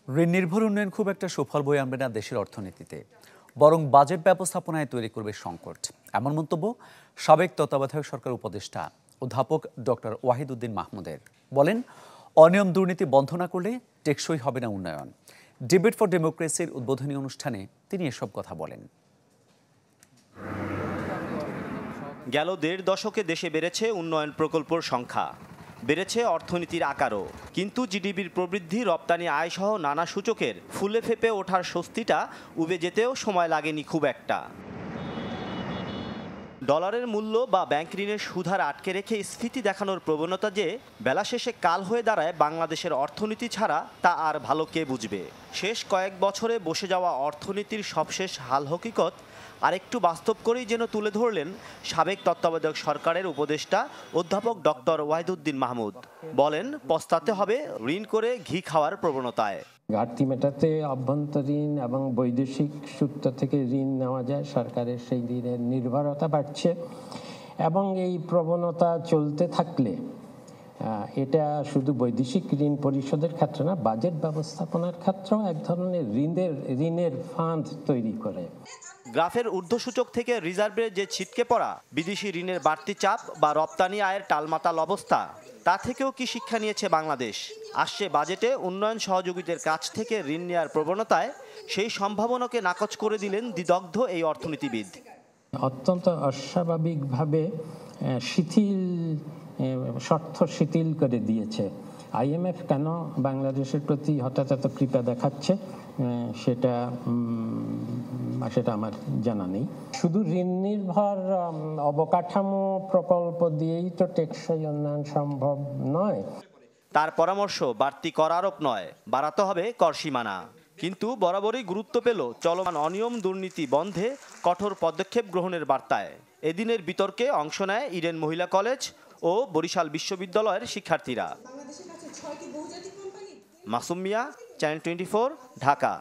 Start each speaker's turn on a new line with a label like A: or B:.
A: ঋণ নির্ভর উন্নয়ন খুব একটা সুফল বয়ে আনবে না দেশের অর্থনীতিতে, বরং বাজেট ব্যবস্থাপনায় তৈরি করবে সংকট। এমন মন্তব্য সাবেক তত্ত্বাবধায়ক সরকার উপদেষ্টা অধ্যাপক ডক্টর ওয়াহিদুদ্দিন মাহমুদের। বলেন, অনিয়ম দুর্নীতি বন্ধ না করলে টেকসই হবে না উন্নয়ন। ডিবেট ফর ডেমোক্রেসির উদ্বোধনী অনুষ্ঠানে তিনি এসব কথা বলেন।
B: গেল ১.৫ দশকে দেশে বেড়েছে উন্নয়ন প্রকল্পের সংখ্যা, বেড়েছে অর্থনীতির আকারও, কিন্তু জিডিপির প্রবৃদ্ধি, রপ্তানি আয়সহ নানা সূচকের ফুলে ফেপে ওঠার স্বস্তিটা উবে যেতেও সময় লাগেনি খুব একটা। ডলারের মূল্য বা ব্যাংক ঋণের সুদহার আটকে রেখে স্ফীতি দেখানোর প্রবণতা যে বেলা শেষে কাল হয়ে দাঁড়ায় বাংলাদেশের অর্থনীতি ছাড়া, তা আর ভালো কে বুঝবে। শেষ কয়েক বছরে বসে যাওয়া অর্থনীতির সবশেষ হাল হকিকত আরেকটু বাস্তব করেই যেন তুলে ধরলেন সাবেক তত্ত্বাবধায়ক সরকারের উপদেষ্টা অধ্যাপক ডক্টর ওয়াহিদুদ্দিন মাহমুদ। বলেন, পস্তাতে হবে ঋণ করে ঘি খাওয়ার প্রবণতায়।
C: ঘাটতি মেটাতে অভ্যন্তরীণ এবং বৈদেশিক সূত্র থেকে ঋণ নেওয়া যায়, সরকারের সেই ঋণের নির্ভরতা বাড়ছে এবং এই প্রবণতা চলতে থাকলে এটা শুধু বৈদেশিক ঋণ পরিশোধের ক্ষেত্রে না, বাজেট ব্যবস্থাপনার ক্ষেত্রেও এক ধরনের ঋণের ফান্ড তৈরি করে।
B: গ্রাফের ঊর্ধ্বসূচক থেকে রিজার্ভের যে ছিটকে পড়া, বিদেশি ঋণের বাড়তি চাপ বা রপ্তানি আয়ের টালমাটাল অবস্থা, তা থেকেও কি শিক্ষা নিয়েছে বাংলাদেশ? আসছে বাজেটে উন্নয়ন সহযোগীদের কাছ থেকে ঋণ নেওয়ার প্রবণতায় সেই সম্ভাবনাকে নাকচ করে দিলেন দ্বিদগ্ধ এই অর্থনীতিবিদ।
C: অত্যন্ত অস্বাভাবিকভাবে শর্ত শিথিল করে দিয়েছে। IMF কেন বাংলাদেশের প্রতি হঠাৎ এত কৃপা দেখাচ্ছে সেটা আমার জানা নেই। শুধু ঋণ নির্ভর অবকাঠামো প্রকল্প দিয়েই তো টেকসই উন্নয়ন সম্ভব নয়।
B: তার পরামর্শ, বাড়তি কর আরোপ নয়, বাড়াতে হবে কর সীমানা। কিন্তু বরাবরই গুরুত্ব পেল চলমান অনিয়ম দুর্নীতি বন্ধে কঠোর পদক্ষেপ গ্রহণের বার্তায়। এদিনের বিতর্কে অংশ নেয় ইডেন মহিলা কলেজ ও বরিশাল বিশ্ববিদ্যালয়ের শিক্ষার্থীরা। মাসুম মিয়া, চ্যানেল 24, ঢাকা।